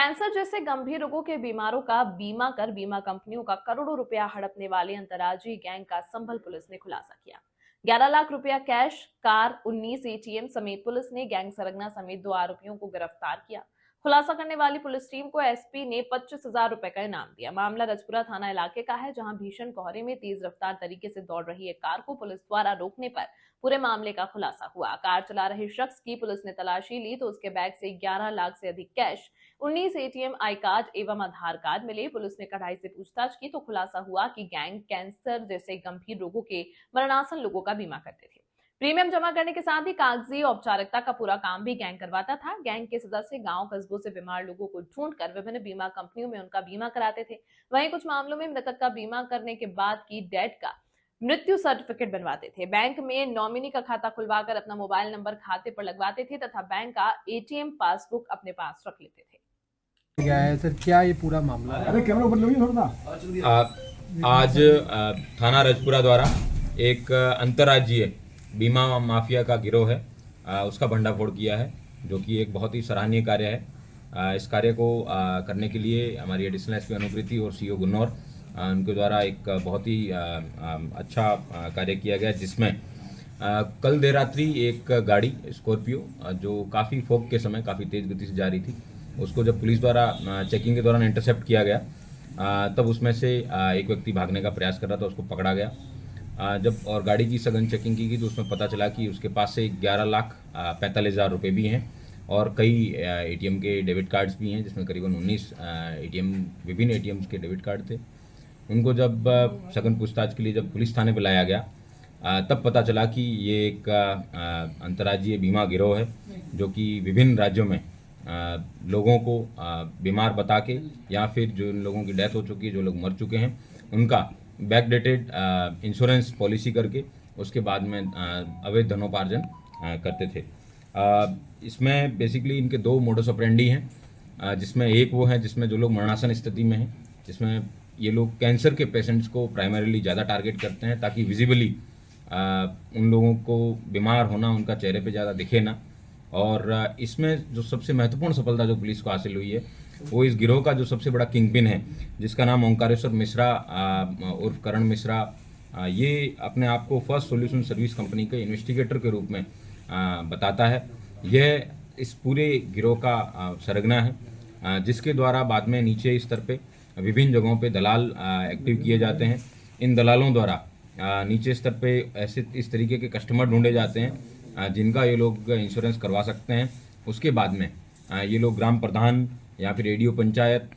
Cancer जैसे गंभीर रोगों के बीमारों का बीमा कर बीमा कंपनियों का करोड़ों रुपया हड़पने वाले अंतर्राज्यीय गैंग का संभल पुलिस ने खुलासा किया। 11 लाख रुपया कैश, कार, 19 एटीएम समेत पुलिस ने गैंग सरगना समेत 2 आरोपियों को गिरफ्तार किया। खुलासा करने वाली पुलिस टीम को एसपी ने 25,000 रुपए का इनाम दिया। मामला रजपुरा थाना इलाके का है, जहां भीषण कोहरे में तेज रफ्तार तरीके से दौड़ रही एक कार को पुलिस द्वारा रोकने पर पूरे मामले का खुलासा हुआ। कार चला रहे शख्स की पुलिस ने तलाशी ली तो उसके बैग से 11 लाख से अधिक कैश, 19 एटीएम, आई कार्ड एवं आधार कार्ड मिले। पुलिस ने कड़ाई से पूछताछ की तो खुलासा हुआ कि गैंग कैंसर जैसे गंभीर रोगों के मरणासन लोगों का बीमा करते थे। प्रीमियम जमा करने के साथ ही कागजी औपचारिकता का पूरा काम भी गैंग करवाता था। गैंग के सदस्य गांव कस्बों से बीमार लोगों को ढूंढकर विभिन्न बीमा कंपनियों में उनका बीमा कराते थे। वहीं कुछ मामलों में मृतक का बीमा करने के बाद की डेट का मृत्यु सर्टिफिकेट बनवाते थे। बैंक में नॉमिनी का खाता खुलवाकर अपना मोबाइल नंबर खाते पर लगवाते थे तथा बैंक का एटीएम पासबुक अपने पास रख लेते थे। क्या है सर, क्या ये पूरा मामला है? अरे कैमरा ऊपर लो थोड़ा। आज थाना रजपुरा द्वारा एक अंतर्राज्यीय बीमा माफिया का गिरोह है, उसका भंडाफोड़ किया है, जो कि एक बहुत ही सराहनीय कार्य है। इस कार्य को करने के लिए हमारी एडिशनल एसपी अनुकृति और सीओ गुन्नौर उनके द्वारा एक बहुत ही अच्छा कार्य किया गया, जिसमें कल देर रात्रि एक गाड़ी स्कॉर्पियो जो काफ़ी फोक के समय काफ़ी तेज़ गति से जा रही थी, उसको जब पुलिस द्वारा चेकिंग के दौरान इंटरसेप्ट किया गया, तब उसमें से एक व्यक्ति भागने का प्रयास कर रहा था, उसको पकड़ा गया। जब और गाड़ी की सघन चेकिंग की गई तो उसमें पता चला कि उसके पास से 11,45,000 रुपये भी हैं और कई एटीएम के डेबिट कार्ड्स भी हैं, जिसमें करीबन 19 विभिन्न एटीएम्स के डेबिट कार्ड थे। उनको जब सघन पूछताछ के लिए जब पुलिस थाने बुलाया गया, तब पता चला कि ये एक अंतर्राज्यीय बीमा गिरोह है, जो कि विभिन्न राज्यों में लोगों को बीमार बता के या फिर जो लोगों की डेथ हो चुकी है, जो लोग मर चुके हैं, उनका बैकडेटेड इंश्योरेंस पॉलिसी करके उसके बाद में अवैध धनोपार्जन करते थे। इसमें बेसिकली इनके दो मोडस ऑपरेंडी हैं, जिसमें एक वो है जिसमें जो लोग मरणासन स्थिति में हैं, जिसमें ये लोग कैंसर के पेशेंट्स को प्राइमरीली ज़्यादा टारगेट करते हैं, ताकि विजिबली उन लोगों को बीमार होना उनका चेहरे पे ज़्यादा दिखे ना। और इसमें जो सबसे महत्वपूर्ण सफलता जो पुलिस को हासिल हुई है, वो इस गिरोह का जो सबसे बड़ा किंगपिन है, जिसका नाम ओंकारेश्वर मिश्रा उर्फ करण मिश्रा, ये अपने आप को फर्स्ट सॉल्यूशन सर्विस कंपनी के इन्वेस्टिगेटर के रूप में बताता है। यह इस पूरे गिरोह का सरगना है, जिसके द्वारा बाद में नीचे स्तर पे विभिन्न जगहों पे दलाल एक्टिव किए जाते हैं। इन दलालों द्वारा नीचे स्तर पे ऐसे इस तरीके के कस्टमर ढूंढे जाते हैं जिनका ये लोग इंश्योरेंस करवा सकते हैं। उसके बाद में ये लोग ग्राम प्रधान या फिर रेडियो पंचायत,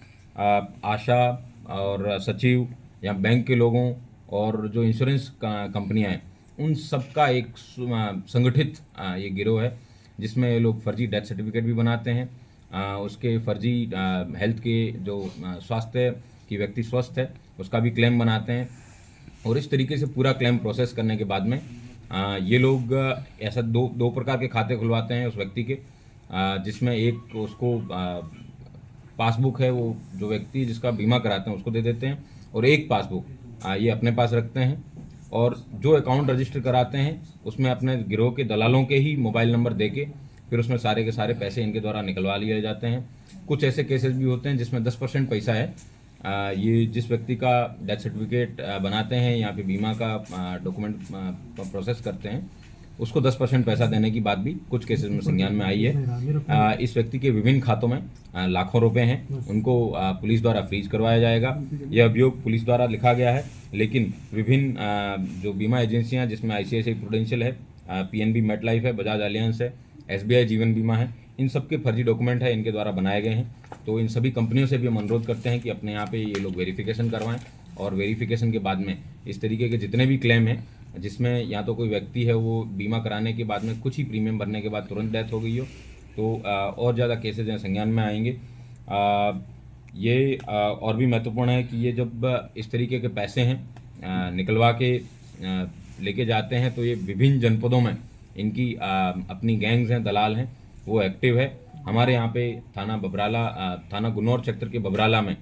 आशा और सचिव या बैंक के लोगों और जो इंश्योरेंस कंपनियां हैं, उन सब का एक संगठित ये गिरोह है, जिसमें ये लोग फर्जी डेथ सर्टिफिकेट भी बनाते हैं, उसके फर्जी हेल्थ के जो स्वास्थ्य की व्यक्ति स्वस्थ है उसका भी क्लेम बनाते हैं। और इस तरीके से पूरा क्लेम प्रोसेस करने के बाद में ये लोग ऐसा दो प्रकार के खाते खुलवाते हैं उस व्यक्ति के, जिसमें एक उसको पासबुक है, वो जो व्यक्ति जिसका बीमा कराते हैं उसको दे देते हैं, और एक पासबुक ये अपने पास रखते हैं। और जो अकाउंट रजिस्टर कराते हैं उसमें अपने गिरोह के दलालों के ही मोबाइल नंबर देके फिर उसमें सारे के सारे पैसे इनके द्वारा निकलवा लिए जाते हैं। कुछ ऐसे केसेस भी होते हैं जिसमें 10% पैसा है, ये जिस व्यक्ति का डेथ सर्टिफिकेट बनाते हैं या फिर बीमा का डॉक्यूमेंट प्रोसेस करते हैं, उसको 10% पैसा देने की बात भी कुछ केसेस में संज्ञान में आई है। इस व्यक्ति के विभिन्न खातों में लाखों रुपए हैं, उनको पुलिस द्वारा फ्रीज करवाया जाएगा। यह अभियोग पुलिस द्वारा लिखा गया है, लेकिन विभिन्न जो बीमा एजेंसियां, जिसमें आईसीआईसीआई प्रूडेंशियल है, पीएनबी मेटलाइफ है, बजाज एलियंस है, एसबीआई जीवन बीमा है, इन सब के फर्जी डॉक्यूमेंट है इनके द्वारा बनाए गए हैं। तो इन सभी कंपनियों से भी हम अनुरोध करते हैं कि अपने यहाँ पे ये लोग वेरिफिकेशन करवाएं, और वेरिफिकेशन के बाद में इस तरीके के जितने भी क्लेम हैं, जिसमें या तो कोई व्यक्ति है वो बीमा कराने के बाद में कुछ ही प्रीमियम भरने के बाद तुरंत डेथ हो गई हो, तो और ज़्यादा केसेज हैं संज्ञान में आएंगे। ये और भी महत्वपूर्ण है कि ये जब इस तरीके के पैसे हैं निकलवा के लेके जाते हैं, तो ये विभिन्न जनपदों में इनकी अपनी गैंग्स हैं, दलाल हैं, वो एक्टिव है। हमारे यहाँ पे थाना बबराला, थाना गुन्नौर क्षेत्र के बबराला में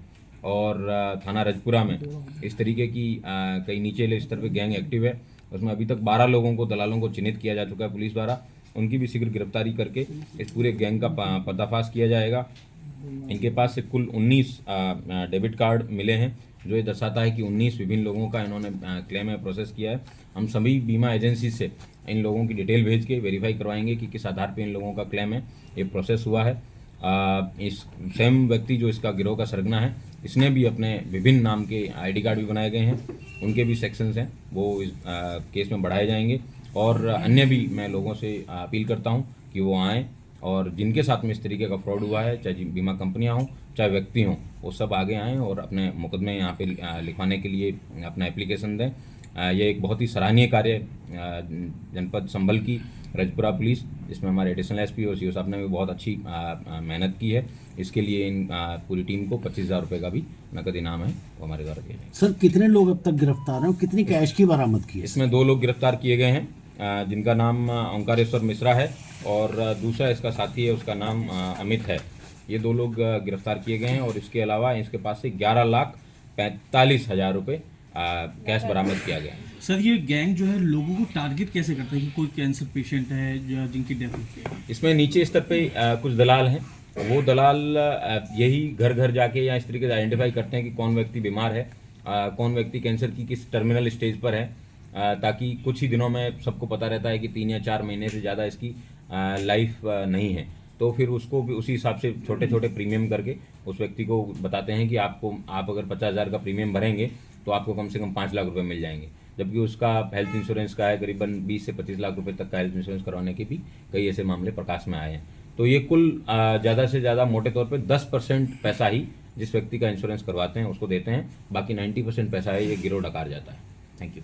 और थाना रजपुरा में इस तरीके की कई निचले स्तर पे गैंग एक्टिव है। उसमें अभी तक 12 लोगों को, दलालों को चिन्हित किया जा चुका है पुलिस द्वारा। उनकी भी शीघ्र गिरफ्तारी करके इस पूरे गैंग का पर्दाफाश किया जाएगा। इनके पास से कुल 19 डेबिट कार्ड मिले हैं, जो ये दर्शाता है कि 19 विभिन्न लोगों का इन्होंने क्लेम है प्रोसेस किया है। हम सभी बीमा एजेंसी से इन लोगों की डिटेल भेज के वेरीफाई करवाएंगे कि किस आधार पर इन लोगों का क्लेम है ये प्रोसेस हुआ है। इस सेम व्यक्ति जो इसका गिरोह का सरगना है, इसने भी अपने विभिन्न नाम के आईडी कार्ड भी बनाए गए हैं, उनके भी सेक्शंस हैं वो इस केस में बढ़ाए जाएंगे। और अन्य भी मैं लोगों से अपील करता हूं कि वो आएँ और जिनके साथ में इस तरीके का फ्रॉड हुआ है, चाहे बीमा कंपनियां हों चाहे व्यक्ति हों, वो सब आगे आएँ और अपने मुकदमे यहाँ पे लिखवाने के लिए अपना एप्लीकेशन दें। ये एक बहुत ही सराहनीय कार्य है जनपद संभल की रजपुरा पुलिस, जिसमें हमारे एडिशनल एसपी और सीओ साहब ने भी बहुत अच्छी मेहनत की है। इसके लिए इन पूरी टीम को 25,000 रुपये का भी नकद इनाम है वो हमारे द्वारा दिया जाएगा। सर कितने लोग अब तक गिरफ्तार हैं और कितनी कैश की बरामद की है? इसमें 2 लोग गिरफ्तार किए गए हैं, जिनका नाम ओंकारेश्वर मिश्रा है और दूसरा इसका साथी है, उसका नाम अमित है। ये 2 लोग गिरफ्तार किए गए हैं और इसके अलावा इसके पास से 11,45,000 रुपये कैश बरामद किया गया है। सर ये गैंग जो है लोगों को टारगेट कैसे करता है कि कोई कैंसर पेशेंट है या जिनकी डेथ होती है? इसमें नीचे स्तर पे कुछ दलाल हैं, वो दलाल यही घर घर जाके या इस तरीके से आइडेंटिफाई करते हैं कि कौन व्यक्ति बीमार है, कौन व्यक्ति कैंसर की किस टर्मिनल स्टेज पर है, ताकि कुछ ही दिनों में सबको पता रहता है कि 3 या 4 महीने से ज़्यादा इसकी लाइफ नहीं है। तो फिर उसको भी उसी हिसाब से छोटे छोटे प्रीमियम करके उस व्यक्ति को बताते हैं कि आप अगर 50,000 का प्रीमियम भरेंगे तो आपको कम से कम 5 लाख रुपए मिल जाएंगे, जबकि उसका हेल्थ इंश्योरेंस का है करीबन 20 से 25 लाख रुपए तक का हेल्थ इंश्योरेंस करवाने के भी कई ऐसे मामले प्रकाश में आए हैं। तो ये कुल ज़्यादा से ज़्यादा मोटे तौर पे 10% पैसा ही जिस व्यक्ति का इंश्योरेंस करवाते हैं उसको देते हैं, बाकी 90% पैसा है ये गिरोह डकार जाता है। Thank you.